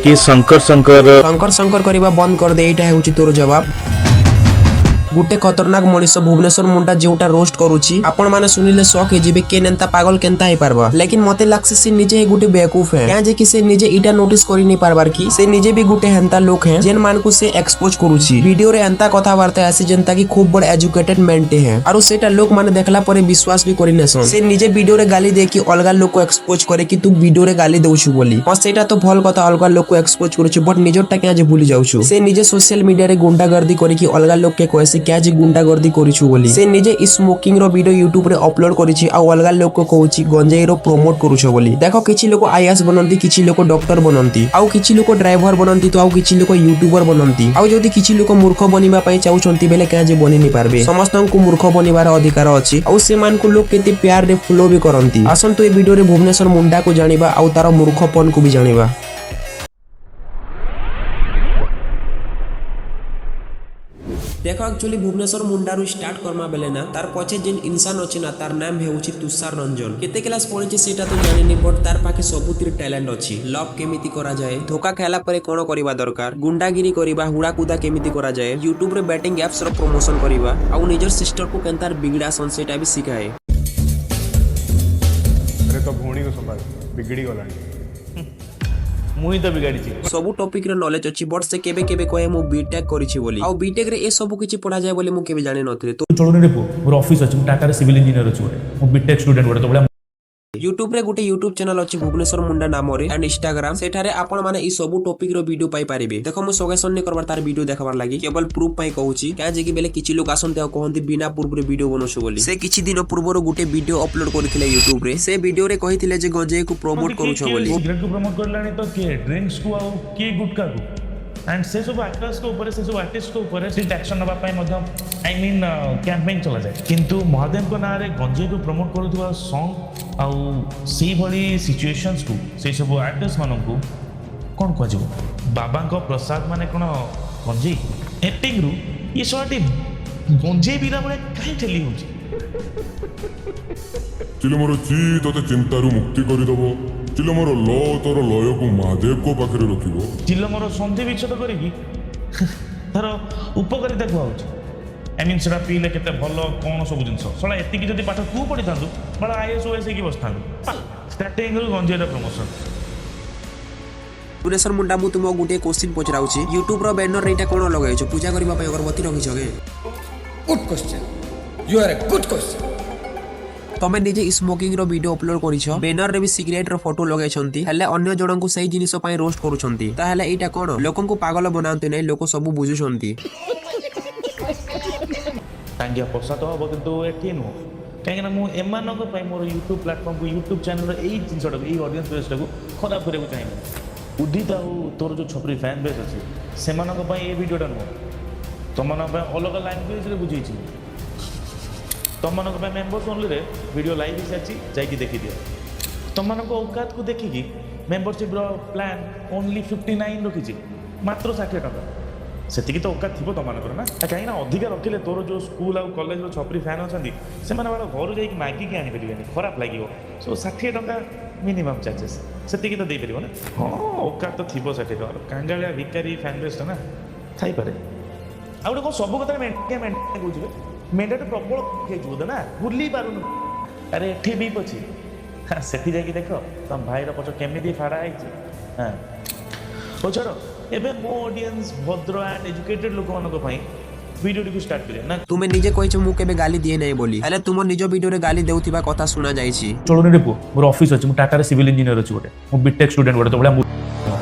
कि शंकर शंकर शंकर शंकर करवा बंद कर दे, एटा हेउची तोर जवाब। गुटे खतरनाक मनीष भुवनेश्वर मुंडा जोटा रोस्ट करूची आपण माने सुनिले शॉक हे जिबे के नेता पागल केनता हे पारबा, लेकिन मते लागसे से निजे गुटे बेवकूफ है क्या जे कि से निजे इटा नोटिस करि नै पारबार कि से निजे भी गुटे हेंता लोक है जेन मान को से एक्सपोज करूची वीडियो रे एंता कथा वार्ता आसी जनता की खूब बड़ एजुकेटेड मेंटे है और सेटा लोक माने देखला परे विश्वास भी करि नेसन। से निजे वीडियो रे गाली दे कि अलगा लोक को एक्सपोज करे कि तू वीडियो रे गाली देउछु बोली, और सेटा तो भल कथा अलगा लोक को एक्सपोज करूछु बट निजरटा क्या जे भूली जाउछु। से निजे सोशल मीडिया रे गुंडागर्दी करे कि अलगा लोक के कहसे क्या जे गुंडागर्दी करिछु बोली। से निजे स्मोकिंग रो वीडियो यूट्यूब रे अपलोड करिछि आ अलगा लोक को कहउछि गंजाई रो प्रमोट करूछु बोली। देखो किछि लोक आईएएस बनंती, किछि लोक डॉक्टर बनंती, आ किछि लोक ड्राइवर बनंती, तो आ किछि लोक यूट्यूबर बनंती। आ जदी किछि लोक मूर्ख बनिबा पई चाहउछंती बेले क्या जे बनि नि पारबे। समस्तन को मूर्ख बनिबार अधिकार अछि आ से मान को लोक केते प्यार रे फॉलो भी करंती। आसंतु ए वीडियो रे भुवनेश्वर मुंडा को जानिबा आ तार मूर्खपन को भी जानिबा। देखो एक्चुअली भुवनेश्वर मुंडारू स्टार्ट करमा बेले ना तार पछे जेन इंसान अछि ना तार नाम हेउछि तुषार रंजन। केते क्लास पढिछि सेटा तो जानिनी बट तार पाखे सबुतिर टैलेंट अछि। लव केमिति करा जाए, धोखा खेला परे कोन करिबा दरकार, गुंडागिरी करिबा, हुडा कुदा केमिति करा जाए, यूट्यूब रे बैटिंग एप्स रो प्रमोशन करिबा आ निजर सिस्टर को केनतार बिगड़ा सन सेटा भी सिखाए। अरे तो भोणी को संभाल बिगड़ी गलानी मुई तो बिगाड़ी सब टॉपिक रे नॉलेज अछि बट से केबे केबे कहे मु बीटेक करिछि बोली आ बीटेक रे ए सब किछि पढा जाय बोली मु केबे जाने नथिले। तो चलुनी रे मोर ऑफिस अछि, टाटा रे सिविल इंजीनियर अछि, मु बीटेक स्टूडेंट गोटे तो बडा यूट्यूब रे गुटे यूट्यूब चैनल अछि भुवनेश्वर मुंडा नाम रे एंड इंस्टाग्राम सेठारे आपण माने ई सब टॉपिक रो वीडियो पाई पारिबे। देखो मु सजेशन ने करबार तार वीडियो देखबार लागि केवल प्रूफ पई कहूची क्या जे कि बेले किछि लोक आसंते आ कहंती बिना प्रूफ रे वीडियो बनोछु बोली। से किछि दिन पूर्व रो गुटे वीडियो अपलोड करथिले यूट्यूब रे। से वीडियो रे कहिथिले जे गंजे को प्रमोट करूछ बोली। सिगरेट को प्रमोट करलानी तो के ड्रिंक्स को आ के गुटका को एंड से सब एक्टर्स को ऊपर से सब आर्टिस्ट को ऊपर स्ट्रिक्ट एक्शन नबा पाई मध्य आई मीन कैंपेन चला जाए, किंतु महादेव को नारे गंजे को प्रमोट करूथुवा सॉन्ग आउ से भली सिचुएशंस को से सब आर्टिस्ट मानन को कोन कहजो बाबा को प्रसाद माने कोन गंजे एक्टिंग रु ये सॉटी गंजे बिना बळे काहे ठेली होची। चिलो मोर ची तोते चिंतारू मुक्ति करि दबो, चिलो मोर लो तोर लय को महादेव को पाखरे रखिबो, चिलो मोर संधि विच्छेद करिकी तार उपकारिता कहउची। आई मीन सेटा पीले केते भलो कोन सब जिंस सला एति की जदी पाठ तू पढि थांदु बड़ा आईएएस ओएस की बसथांदु स्टार्टिंग रो गंजेर प्रमोशन। भुवनेश्वर मुंडा मु तुम गुटे क्वेश्चन पचराउची यूट्यूब रो बैनर रे एटा कोन लगाइछो, पूजा करबा पय अगरबत्ती रखिछो के? Good question, you are a good question. तमे निजे स्मोकिंग रो वीडियो अपलोड करिछो, बैनर रे भी सिगरेट रो फोटो लगाइछंती, हले अन्य जणन को सही जिनिस पय रोस्ट करूछंती, ताहले एटा कोन लोकन को पागल बनांते नै, लोक सब बुझुछंती। टांगिया पसा तो हबो किंतु एठी नो काहे ना मु एमान को पय मोर YouTube प्लेटफॉर्म को YouTube चैनल रे एई जिंसटा को एई ऑडियंस बेस को खराब करे को चाहिए। उदित आ तोर जो छपरी फैन बेस अछि सेमान को पय ए वीडियोटा नो तमन पय अलग लैंग्वेज रे बुझीछि, तमन को पय मेंबर्स ओनली रे वीडियो लाइव से अछि जाई की देखि दियो। तमन को औकात को देखि की मेंबरशिप रो प्लान ओनली 59 रखिछि मात्र 60 टका सेतिकी तो औकात थिबो तमनकर ना काहे ना अधिका रखिले तोर जो स्कूल आ कॉलेज रो छपरी फैन अछंती से माने बड़ा घर जाई की माइकी के आनि परिबेनी खराब लागिवो। सो 60 टका मिनिमम चार्जेस सेतिकी तो दे परिबो ना। हां औकात तो थिबो 60 टका कांगालिया भिकारी फैन बेस ना थाई पारे। आ को सब कथा मेंटे कहउछबे मेंटे तो प्रबल खेजुद ना भूली पारुनु। अरे एठी भी पछि हां सेठी जाई की देखो तम भाई रो पछ केमिति फाडा आइछि। हां ओ छोरो एबे मो ऑडियंस भद्र एंड एजुकेटेड लोक मानको पई वीडियो को स्टार्ट करे ना। तुमे निजे कहिछो मु केबे गाली दिए नै बोली, हले तुम निज वीडियो रे गाली देउथिबा कथा सुना जाईछि। चलुनी रे मोर ऑफिस अछि, मु टाटा रे सिविल इंजीनियर अछि, गोटे मु बीटेक स्टूडेंट गोटे तो बडा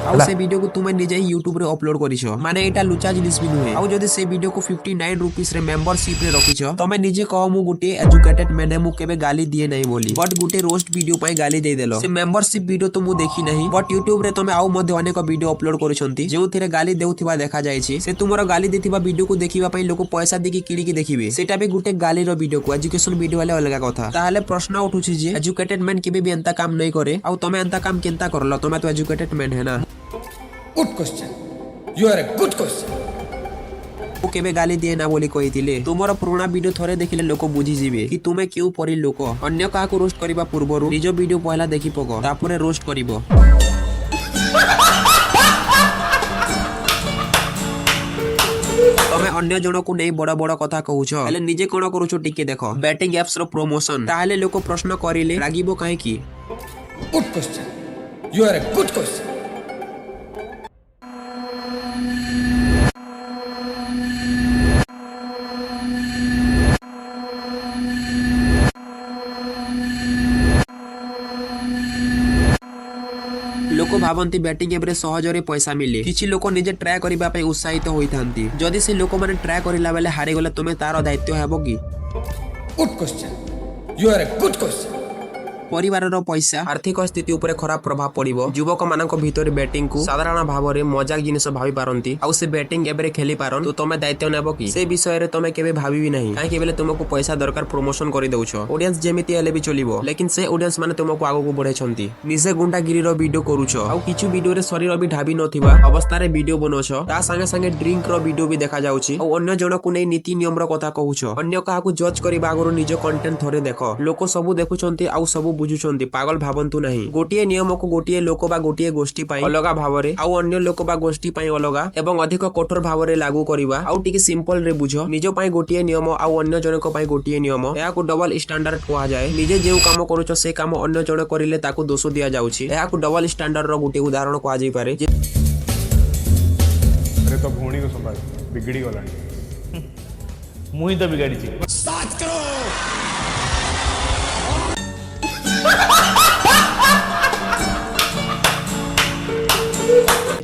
आउ से वीडियो को तुमे निजे यूट्यूब रे अपलोड करिछो, माने एटा लुचा जिनिस भी नुहे। आउ जदी से वीडियो को 59 रुपीस रे मेंबरशिप रे रखिछो, तमे निजे कहो मु गुटे एजुकेटेड मैन मु केबे गाली दिए नै बोली, बट गुटे रोस्ट वीडियो पय गाली दे देलो। से मेंबरशिप वीडियो तो मु देखि नहीं, बट यूट्यूब रे तमे आउ मध्ये अनेक वीडियो अपलोड करिसंती जेउथिरे गाली देउथिबा देखा जाईछि। से तुमरो गाली देथिबा वीडियो को देखिबा पय लोक पैसा देकी किडी की देखिबे, सेटा भी गुटे गाली रो वीडियो को एजुकेशन वीडियो वाले अलग कथा। ताहले प्रश्न उठुछि जे एजुकेटेड मैन केबे भी एंता काम नै करे, आउ तमे एंता काम केनता करलो? तमे तो एजुकेटेड मैन है ना। Good question, you are a good question. केबे गाली दिए ना बोली कहिथिले। तुमर पुराना वीडियो थरे देखिले लोक बुझी जिवे कि तुमे क्यों परी लोक अन्य काहा को रोस्ट करिबा पूर्वरु निज वीडियो पहला देखि पको तापरे रोस्ट करिवो। ଅନ୍ୟ ଜଣକୁ ନେଇ ବଡ ବଡ କଥା କହୁଛ, ହେଲେ ନିଜେ କଣ କରୁଛ ଟିକେ ଦେଖ। ବ୍ୟାଟିଂ ଆପ୍ସ ର ପ୍ରମୋଶନ, ତାହେଲେ ଲୋକ ପ୍ରଶ୍ନ କରିଲେ ରାଗିବ କାହିଁକି? Good question. You are a good question. ଲୋକ ଭାବନ୍ତି ବ୍ୟାଟିଂ ଏପରେ ସହଜରେ ପଇସା ମିଳେ। କିଛି ଲୋକ ନିଜେ ଟ୍ରାଏ କରିବା ପାଇଁ ଉତ୍ସାହିତ ହୋଇଥାନ୍ତି। ଯଦି ସେ ଲୋକମାନେ ଟ୍ରାଏ କରିଲା ବେଳେ ହାରିଗଲେ ତୁମେ ତାର ଦାୟିତ୍ୱ ହେବ କି? Good question. You are a good question. ପରିବାରର ପଇସା ଆର୍ଥିକ ସ୍ଥିତି ଉପରେ ଖରାପ ପ୍ରଭାବ ପଡିବ। ଯୁବକ ମାନଙ୍କ ଭିତରେ ବ୍ୟାଟିଂ କୁ ସାଧାରଣ ଭାବରେ ମଜାକ ଜିନିଷ ଭାବି ପାରନ୍ତି, ଆଉ ସେ ବ୍ୟାଟିଂ ଏବରେ ଖେଳି ପାରନ୍ ତ ତମେ ଦାୟିତ୍ୱ ନେବ କି? ସେ ବିଷୟରେ ତମେ କେବେ ଭାବିବି ନାହିଁ, କାହିଁକି ବେଲେ ତୁମକୁ ପଇସା ଦରକାର ପ୍ରମୋଶନ କରିଦଉଛ। ଅଡିଏନ୍ସ ଯେମିତି ହେଲେ ବି ଚଳିବ, ଲେକିନ ସେ ଅଡିଏନ୍ସ ମାନେ ତୁମକୁ ଆଗକୁ ବଢେଇଛନ୍ତି। ନିଜେ ଗୁଣ୍ଡାଗିରିର ଭିଡିଓ କରୁଛ, ଆଉ କିଛି ଭିଡିଓରେ ଶରୀର ବି ଢାବି ନଥିବା ଅବସ୍ଥାରେ ଭିଡିଓ ବନଉଛ। ତା ସାଙ୍ଗେ ସାଙ୍ଗେ ଡ୍ରିଙ୍କ ର ଭିଡିଓ ବି ଦେଖା ଯାଉଛି, ଆଉ ଅନ୍ୟ ଜଣକୁ ନେଇ ନୀତି ନିୟମର କଥା କହୁଛ। ଅନ୍ୟ କାହାକୁ ଜଜ୍ କରିବା ଆଗରୁ ନିଜ କଣ୍ଟେଣ୍ଟ ଥରେ ଦେଖ। ଲୋକ ସବୁ ଦେଖୁଛନ୍ତି ଆଉ ସବୁ ବୁଝୁଛନ୍ତି, ପାଗଳ ଭାବନ୍ତୁ ନାହିଁ। ଗୋଟିଏ ନିୟମକୁ ଗୋଟିଏ ଲୋକ ବା ଗୋଟିଏ ଗୋଷ୍ଠୀ ପାଇଁ ଅଲଗା ଭାବରେ, ଆଉ ଅନ୍ୟ ଲୋକ ବା ଗୋଷ୍ଠୀ ପାଇଁ ଅଲଗା ଏବଂ ଅଧିକ କଠୋର ଭାବରେ ଲାଗୁ କରିବା। ଆଉ ଟିକେ ସିମ୍ପଲ ରେ ବୁଝ, ନିଜ ପାଇଁ ଗୋଟିଏ ନିୟମ ଆଉ ଅନ୍ୟ ଜଣଙ୍କ ପାଇଁ ଗୋଟିଏ ନିୟମ, ଏହାକୁ ଡବଲ ଷ୍ଟାଣ୍ଡାର୍ଡ କୁହାଯାଏ। ନିଜେ ଯେଉଁ କାମ କରୁଛ ସେ କାମ ଅନ୍ୟ ଜଣେ କରିଲେ ତାକୁ ଦୋଷ ଦିଆଯାଉଛି। ଏହାକୁ ଡବଲ ଷ୍ଟାଣ୍ଡାର୍ଡ ର ଗୋଟେ ଉଦାହରଣ କୁହାଯାଇପାରେ। अरे तो भौणी को संभाल बिगड़ी गलानी। मुई तो बिगाड़ी।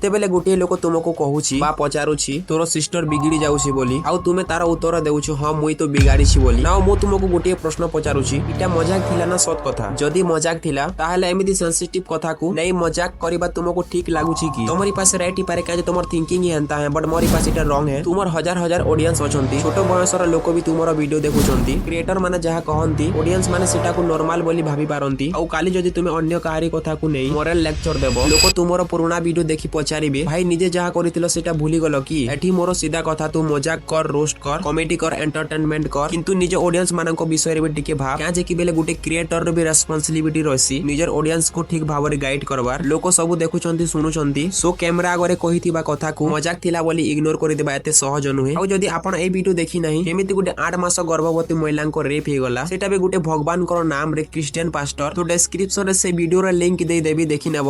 ଯେତେବେଳେ ଗୋଟିଏ ଲୋକ ତୁମକୁ କହୁଛି ବା ପଚାରୁଛି ତୋର ସିଷ୍ଟର ବିଗିଡି ଯାଉଛି ବୋଲି, ଆଉ ତୁମେ ତାର ଉତ୍ତର ଦେଉଛ ହଁ ମୁଇ ତ ବିଗାଡିଛି ବୋଲି। ନା ମୁଁ ତୁମକୁ ଗୋଟିଏ ପ୍ରଶ୍ନ ପଚାରୁଛି, ଏଟା ମଜାକ ଥିଲା ନା ସତ କଥା? ଯଦି ମଜାକ ଥିଲା ତାହେଲେ ଏମିତି ସେନ୍ସିଟିଭ କଥାକୁ ନେଇ ମଜାକ କରିବା ତୁମକୁ ଠିକ ଲାଗୁଛି କି? ତମରି ପାଖେ ରାଇଟ୍ ହେଇପାରେ କାହିଁକି ତମର ଥିଙ୍କିଂ ହିଁ ଏନ୍ତା ହେ, ବଟ୍ ମୋରି ପାଖେ ଏଟା ରଙ୍ଗ ହେ। ତୁମର ହଜାର ହଜାର ଅଡିଏନ୍ସ ଅଛନ୍ତି, ଛୋଟ ବୟସର ଲୋକ ବି ତୁମର ଭିଡିଓ ଦେଖୁଛନ୍ତି। କ୍ରିଏଟର ମାନେ ଯାହା କହନ୍ତି ଅଡିଏନ୍ସ ମାନେ ସେଟାକୁ ନର୍ମାଲ ବୋଲି ଭାବି ପାରନ୍ତି, ଆଉ କାଲି ଯଦି ତୁମେ ଅନ୍ୟ କାହାରି କଥାକୁ ନେଇ ମୋରାଲ ଲେକ୍ଚର ଦେବ, ଲୋକ ତୁମର ପୁରୁଣା ଭିଡିଓ ଦେଖି ପଚାରିବେ ଭାଇ ନିଜେ ଯାହା କରିଥିଲ ସେଟା ଭୁଲିଗଲ କି? ଏଠି ମୋର ସିଧା କଥା, ତୁ ମଜାକ କର, ରୋଷ୍ଟ କର, କମେଡି କର, ଏଣ୍ଟରଟେନମେଣ୍ଟ କର, କିନ୍ତୁ ନିଜ ଅଡିଏନ୍ସ ମାନଙ୍କ ବିଷୟରେ ବି ଟିକେ ଭାବ। କାଁ କି ବେଲେ ଗୋଟେ କ୍ରିଏଟର ବି ରେସ୍ପନ୍ସିବିଲିଟି ରହିଛି ନିଜର ଅଡିଏନ୍ସ କୁ ଠିକ ଭାବରେ ଗାଇଡ କରବାର। ଲୋକ ସବୁ ଦେଖୁଛନ୍ତି ଶୁଣୁଛନ୍ତି, ସୋ କ୍ୟାମେରା ଆଗରେ କହିଥିବା କଥାକୁ ମଜାକ ଥିଲା ବୋଲି ଇଗ୍ନୋର କରିଦେବା ଏତେ ସହଜ ନୁହେଁ। ଆଉ ଯଦି ଆପଣ এই ଭିଡିଓ ଦେଖି ନାହିଁ, କେମିତି ଗୋଟେ 8 ମାସ ଗର୍ଭବତୀ ମହିଳାଙ୍କ ରେପ୍ ହେଇଗଲା, ସେଟା ବି ଗୋଟେ ଭଗବାନଙ୍କର ନାମରେ ଖ୍ରୀଷ୍ଟିଆନ ପାଷ୍ଟର, ତ ଡେସ୍କ୍ରିପସନ ରେ ସେ ଭିଡିଓର ଲିଙ୍କ ଦେଇଦେବି, ଦେଖି ନେବ।